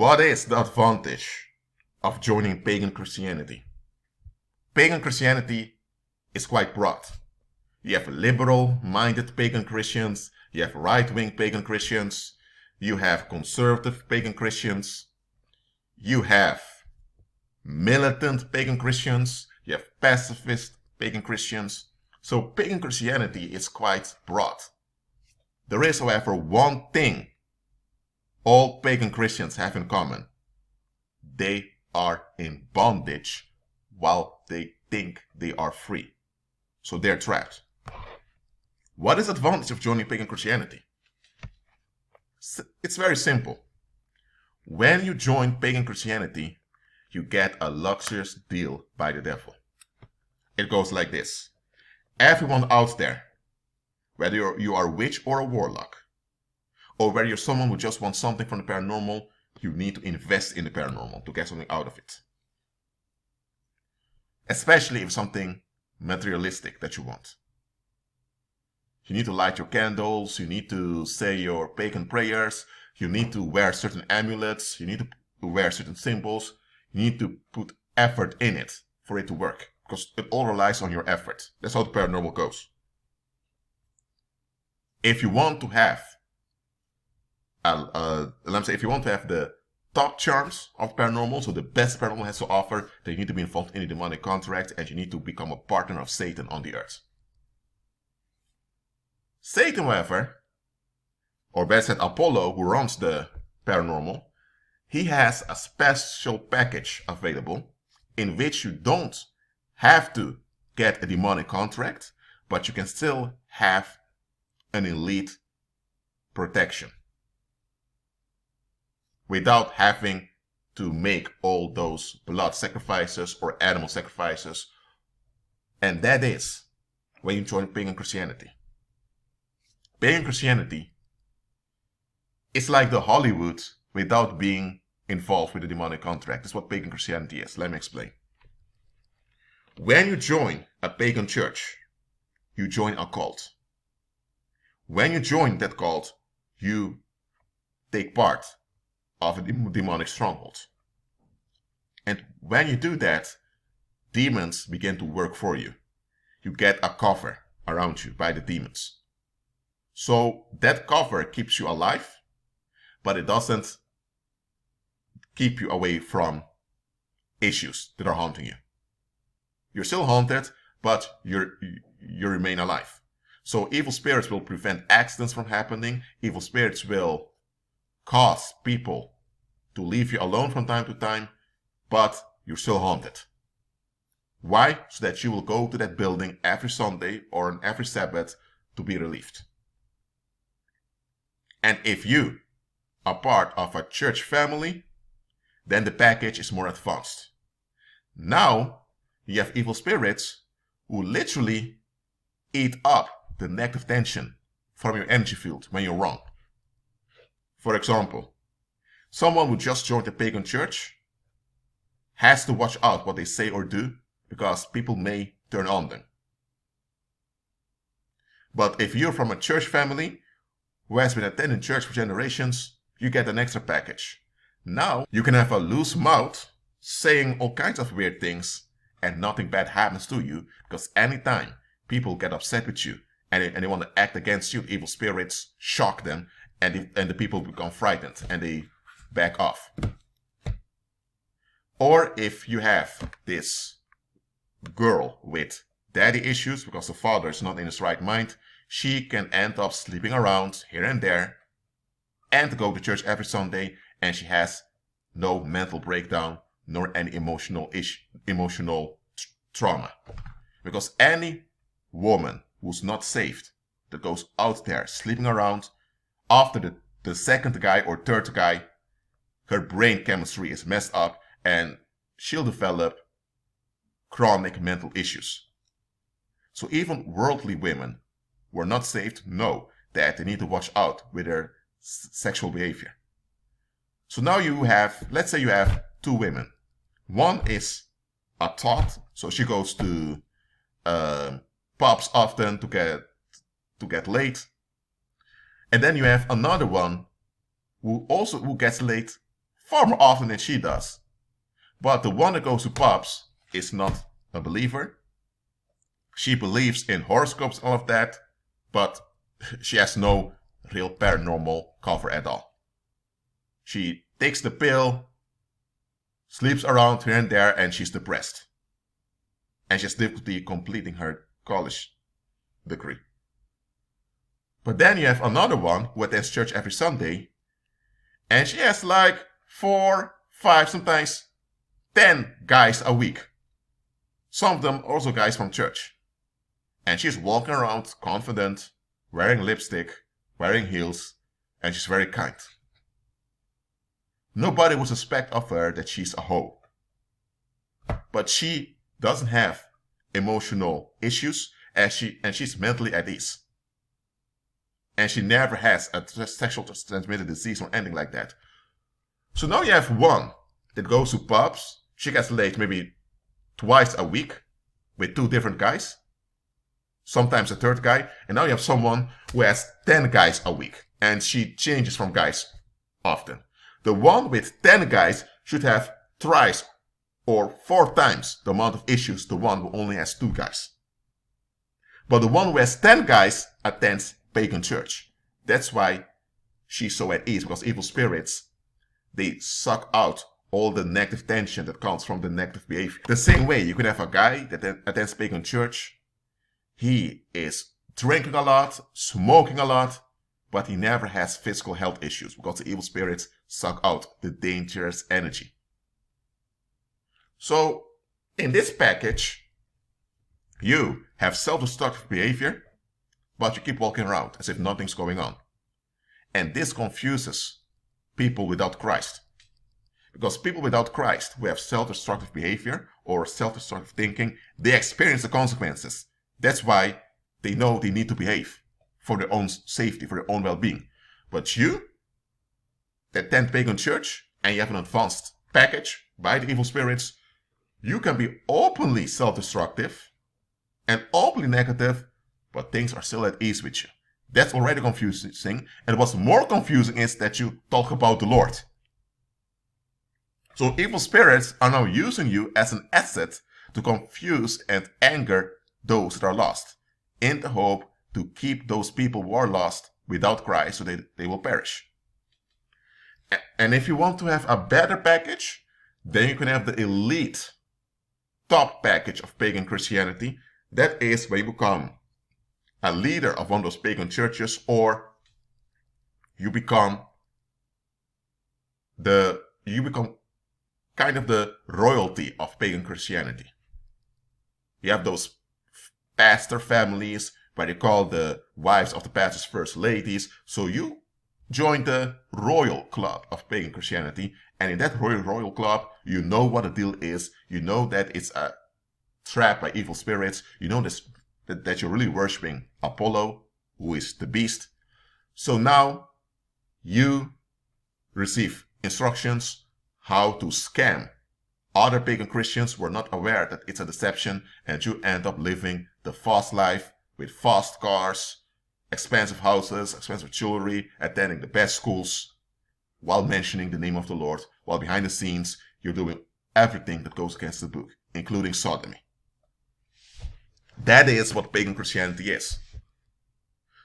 What is the advantage of joining pagan Christianity? Pagan Christianity is quite broad. You have liberal-minded pagan Christians, you have right-wing pagan Christians, you have conservative pagan Christians, you have militant pagan Christians, you have pacifist pagan Christians. So pagan Christianity is quite broad. There is, however, one thing all pagan Christians have in common. They are in bondage while they think they are free. So they're trapped. What is the advantage of joining pagan Christianity? It's very simple. When you join pagan Christianity, you get a luxurious deal by the devil. It goes like this. Everyone out there, whether you are a witch or a warlock, or whether you're someone who just wants something from the paranormal, you need to invest in the paranormal to get something out of it. Especially if it's something materialistic that you want. You need to light your candles, you need to say your pagan prayers, you need to wear certain amulets, you need to wear certain symbols, you need to put effort in it for it to work, because it all relies on your effort. That's how the paranormal goes. If you want to have, if you want to have the top charms of paranormal, so the best paranormal has to offer, then you need to be involved in a demonic contract and you need to become a partner of Satan on the earth. Satan, however, or better said Apollo, who runs the paranormal, he has a special package available in which you don't have to get a demonic contract, but you can still have an elite protection without having to make all those blood sacrifices or animal sacrifices. And that is when you join pagan Christianity. Pagan Christianity is like the Hollywood without being involved with the demonic contract. That's what pagan Christianity is. Let me explain. When you join a pagan church, you join a cult. When you join that cult, you take part of a demonic stronghold. And when you do that, demons begin to work for you. You get a cover around you by the demons. So that cover keeps you alive, but it doesn't keep you away from issues that are haunting you. You're still haunted, but you remain alive. So evil spirits will prevent accidents from happening. Evil spirits will cause people to leave you alone from time to time, but you're still haunted. Why? So that you will go to that building every Sunday or on every Sabbath to be relieved. And if you are part of a church family, then the package is more advanced. Now, you have evil spirits who literally eat up the negative tension from your energy field when you're wrong. For example, someone who just joined a pagan church has to watch out what they say or do because people may turn on them. But if you're from a church family who has been attending church for generations, you get an extra package. Now you can have a loose mouth saying all kinds of weird things and nothing bad happens to you, because anytime people get upset with you and they want to act against you, evil spirits shock them and the people become frightened and they back off. Or if you have this girl with daddy issues because the father is not in his right mind, she can end up sleeping around here and there and go to church every Sunday, and she has no mental breakdown nor any emotional trauma. Because any woman who's not saved that goes out there sleeping around, after the second guy or third guy, her brain chemistry is messed up and she'll develop chronic mental issues. So even worldly women who are not saved know that they need to watch out with their sexual behavior. So now you have, let's say you have two women. One is a thought, so she goes to pubs often to get laid. And then you have another one who gets laid far more often than she does. But the one that goes to pubs is not a believer. She believes in horoscopes and all of that, but she has no real paranormal cover at all. She takes the pill, sleeps around here and there, and she's depressed. And she has difficulty completing her college degree. But then you have another one who attends church every Sunday, and she has like 4, 5, sometimes 10 guys a week. Some of them also guys from church. And she's walking around confident, wearing lipstick, wearing heels, and she's very kind. Nobody would suspect of her that she's a hoe. But she doesn't have emotional issues, and she's mentally at ease. And she never has a sexual transmitted disease or anything like that. So now you have one that goes to pubs. She gets laid maybe twice a week with 2 different guys. Sometimes a 3rd guy. And now you have someone who has 10 guys a week. And she changes from guys often. The one with 10 guys should have thrice or 4 times the amount of issues the one who only has 2 guys. But the one who has 10 guys attends pagan church. That's why she's so at ease, because evil spirits, they suck out all the negative tension that comes from the negative behavior. The same way, you could have a guy that attends pagan church. He is drinking a lot, smoking a lot, but he never has physical health issues because the evil spirits suck out the dangerous energy. So, in this package, you have self-destructive behavior, but you keep walking around as if nothing's going on. And this confuses people without Christ. Because people without Christ who have self-destructive behavior or self-destructive thinking, they experience the consequences. That's why they know they need to behave for their own safety, for their own well-being. But you, that attend pagan church, and you have an advanced package by the evil spirits, you can be openly self-destructive and openly negative, but things are still at ease with you. That's already confusing. And what's more confusing is that you talk about the Lord. So evil spirits are now using you as an asset to confuse and anger those that are lost, in the hope to keep those people who are lost without Christ so they will perish. And if you want to have a better package, then you can have the elite top package of pagan Christianity. That is where you become a leader of one of those pagan churches, or you become kind of the royalty of pagan Christianity. You have those pastor families where they call the wives of the pastors first ladies. So you join the royal club of pagan Christianity, and in that royal club, you know what the deal is. You know that it's a trap by evil spirits. You know that you're really worshiping Apollo, who is the beast. So now you receive instructions how to scam other pagan Christians who are not aware that it's a deception, and you end up living the fast life with fast cars, expensive houses, expensive jewelry, attending the best schools, while mentioning the name of the Lord, while behind the scenes you're doing everything that goes against the book, including sodomy. That is what pagan Christianity is.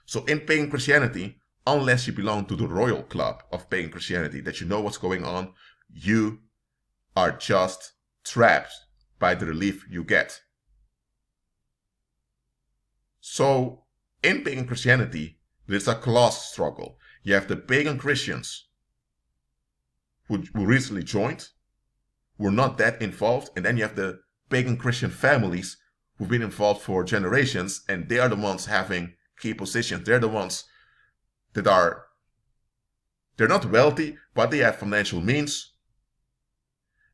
So in pagan Christianity, unless you belong to the royal club of pagan Christianity, that you know what's going on, you are just trapped by the relief you get. So in pagan Christianity, there's a class struggle. You have the pagan Christians who recently joined, who are not that involved, and then you have the pagan Christian families who've been involved for generations, and they are the ones having key positions. They're the ones that they're not wealthy, but they have financial means.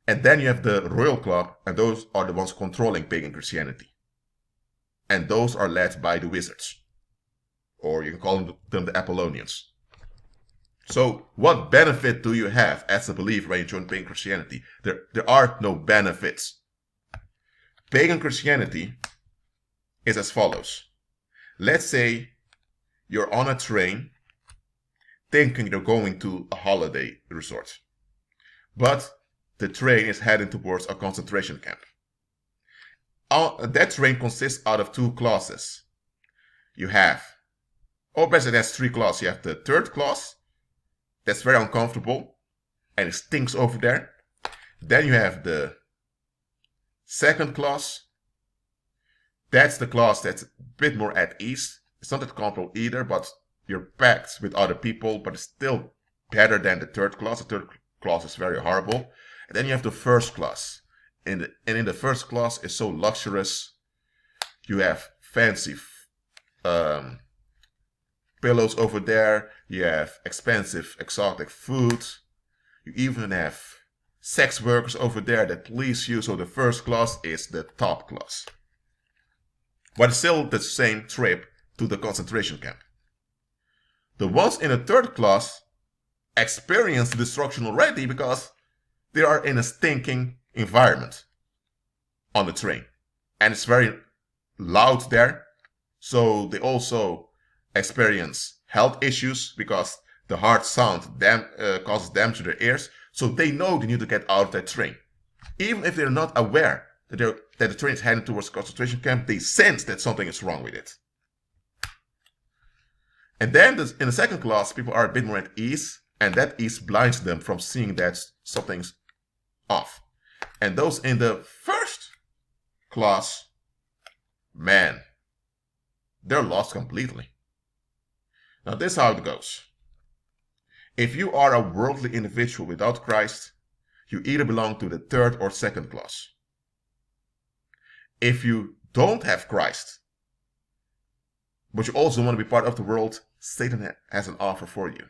And then you have the royal club, and those are the ones controlling pagan Christianity. And those are led by the wizards. Or you can call them the Apollonians. So what benefit do you have as a believer when you join pagan Christianity? There are no benefits. Pagan Christianity is as follows. Let's say you're on a train thinking you're going to a holiday resort. but the train is heading towards a concentration camp. That train consists out of two classes. You have, basically that's three classes. You have the third class, that's very uncomfortable, and it stinks over there. Then you have the second class. That's the class that's a bit more at ease. It's not that comfortable either, but you're packed with other people, but it's still better than the third class. The third class is very horrible. And then you have the first class. And in the first class is so luxurious. You have fancy pillows over there. You have expensive, exotic food. You even have sex workers over there that please you. So the first class is the top class. But it's still the same trip to the concentration camp. The ones in the third class experience the destruction already because they are in a stinking environment on the train. And it's very loud there. So they also experience health issues because the hard sound causes damage to their ears. So they know they need to get out of that train. Even if they're not aware that the train is heading towards a concentration camp, they sense that something is wrong with it. And then in the second class, people are a bit more at ease, and that ease blinds them from seeing that something's off. And those in the first class, man, they're lost completely. Now this is how it goes. If you are a worldly individual without Christ, you either belong to the third or second class. If you don't have Christ, but you also want to be part of the world, Satan has an offer for you.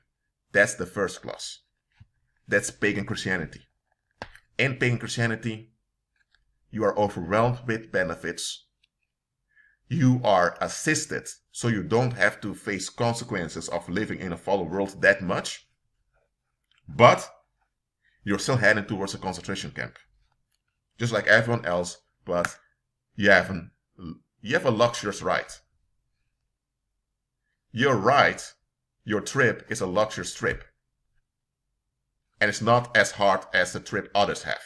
That's the first class. That's pagan Christianity. In pagan Christianity, you are overwhelmed with benefits. You are assisted, so you don't have to face consequences of living in a fallen world that much. But you're still heading towards a concentration camp. Just like everyone else, but you have a luxurious ride. Your ride, your trip is a luxurious trip. And it's not as hard as the trip others have.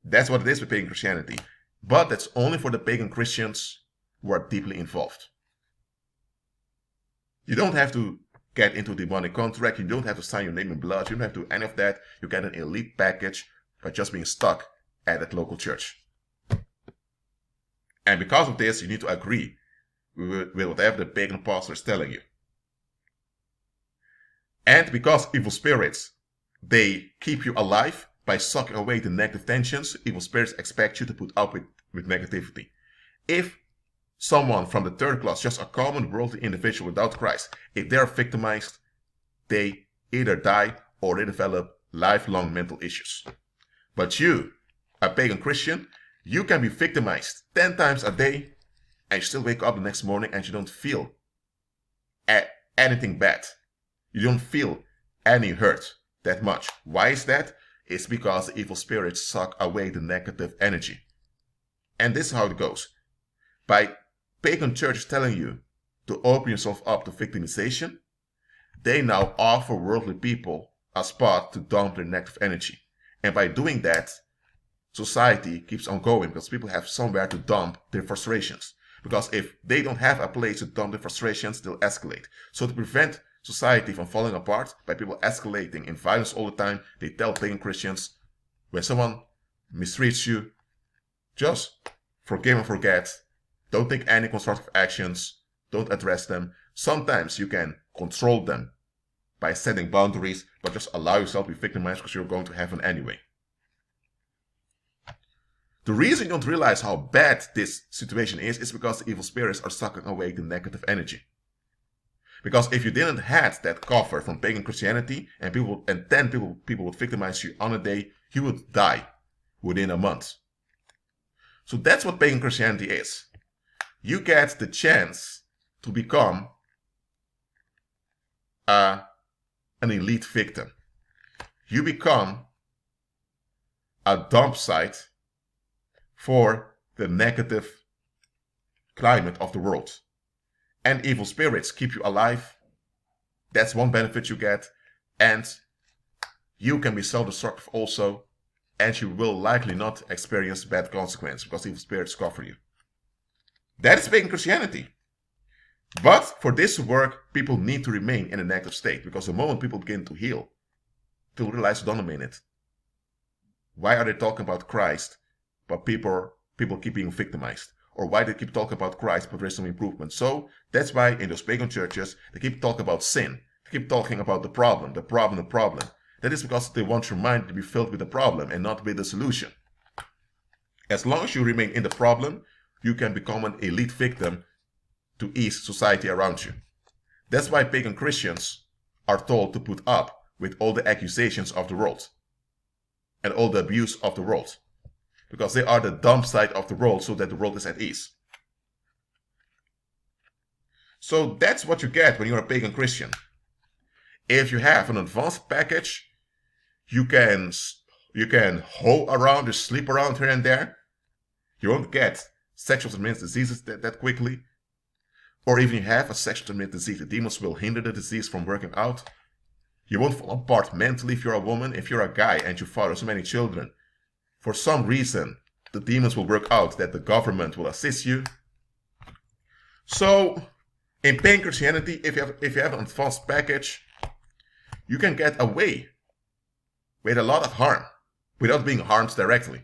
That's what it is with pagan Christianity. But that's only for the pagan Christians who are deeply involved. You don't have to get into a demonic contract. You don't have to sign your name in blood. You don't have to do any of that. You get an elite package by just being stuck at that local church. And because of this, you need to agree with whatever the pagan pastor is telling you. And because evil spirits, they keep you alive by sucking away the negative tensions, evil spirits expect you to put up with negativity. If someone from the third class, just a common worldly individual without Christ, if they're victimized, they either die or they develop lifelong mental issues. But you, a pagan Christian, you can be victimized 10 times a day and you still wake up the next morning and you don't feel anything bad. You don't feel any hurt that much. Why is that? It's because the evil spirits suck away the negative energy. And this is how it goes. By pagan churches telling you to open yourself up to victimization, they now offer worldly people a spot to dump their negative energy. And by doing that, society keeps on going because people have somewhere to dump their frustrations. Because if they don't have a place to dump their frustrations, they'll escalate. So to prevent society from falling apart by people escalating in violence all the time, they tell pagan Christians, when someone mistreats you, just forgive and forget. Don't take any constructive actions. Don't address them. Sometimes you can control them by setting boundaries, but just allow yourself to be victimized because you're going to heaven anyway. The reason you don't realize how bad this situation is because the evil spirits are sucking away the negative energy. Because if you didn't have that cover from pagan Christianity and 10 people would victimize you on a day, you would die within a month. So that's what pagan Christianity is. You get the chance to become an elite victim. You become a dump site for the negative climate of the world. And evil spirits keep you alive. That's one benefit you get. And you can be self-destructive also, and you will likely not experience bad consequences because evil spirits cover you. That is pagan Christianity. But for this to work, people need to remain in an active state, because the moment people begin to heal, they'll realize don't mean it. Why are they talking about Christ, but people keep being victimized? Or why they keep talking about Christ, but there's no improvement? So that's why in those pagan churches, they keep talking about sin. They keep talking about the problem, the problem, the problem. That is because they want your mind to be filled with the problem and not with the solution. As long as you remain in the problem, you can become an elite victim to ease society around you. That's why pagan Christians are told to put up with all the accusations of the world and all the abuse of the world, because they are the dumb side of the world so that the world is at ease. So that's what you get when you're a pagan Christian. If you have an advanced package, you can hoe around or sleep around here and there. You won't get sexual transmitted diseases that quickly. Or even if you have a sexual transmitted disease, the demons will hinder the disease from working out. You won't fall apart mentally if you're a woman. If you're a guy and you father so many children, for some reason, the demons will work out that the government will assist you. So, in pagan Christianity, if you have an advanced package, you can get away with a lot of harm without being harmed directly.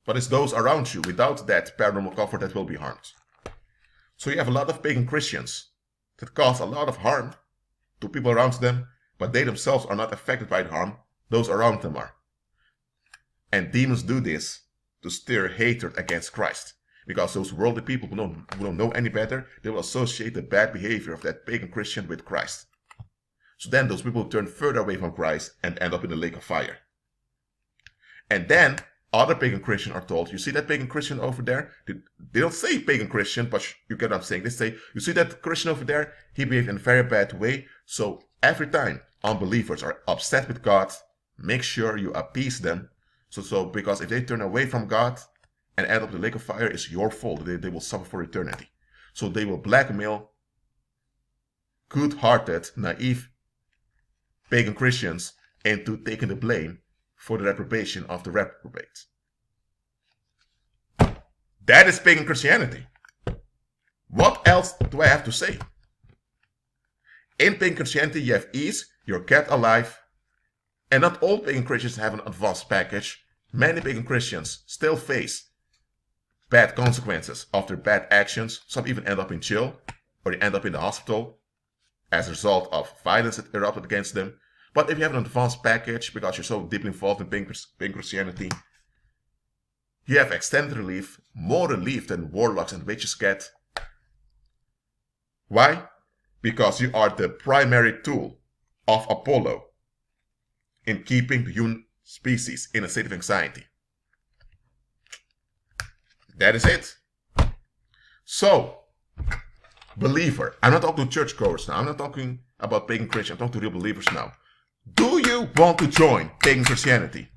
But it's those around you without that paranormal cover that will be harmed. So you have a lot of pagan Christians that cause a lot of harm to people around them, but they themselves are not affected by the harm, those around them are. And demons do this to stir hatred against Christ, because those worldly people who don't know any better, they will associate the bad behavior of that pagan Christian with Christ. So then those people turn further away from Christ and end up in the lake of fire. And then other pagan Christians are told, you see that pagan Christian over there? They don't say pagan Christian, but you get what I'm saying. They say, you see that Christian over there? He behaved in a very bad way. So every time unbelievers are upset with God, make sure you appease them. So because if they turn away from God and end up in the lake of fire, it's your fault. They will suffer for eternity. So they will blackmail good-hearted, naive pagan Christians into taking the blame for the reprobation of the reprobate. That is pagan Christianity. What else do I have to say? In pagan Christianity, you have ease, you're kept alive, and not all pagan Christians have an advanced package. Many pagan Christians still face bad consequences of their bad actions. Some even end up in jail, or they end up in the hospital as a result of violence that erupted against them. But if you have an advanced package, because you're so deeply involved in pagan Christianity, you have extended relief, more relief than warlocks and witches get. Why? Because you are the primary tool of Apollo in keeping the human species in a state of anxiety. That is it. So, believer, I'm not talking to churchgoers now. I'm not talking about pagan Christians. I'm talking to real believers now. Do you want to join pagan Christianity?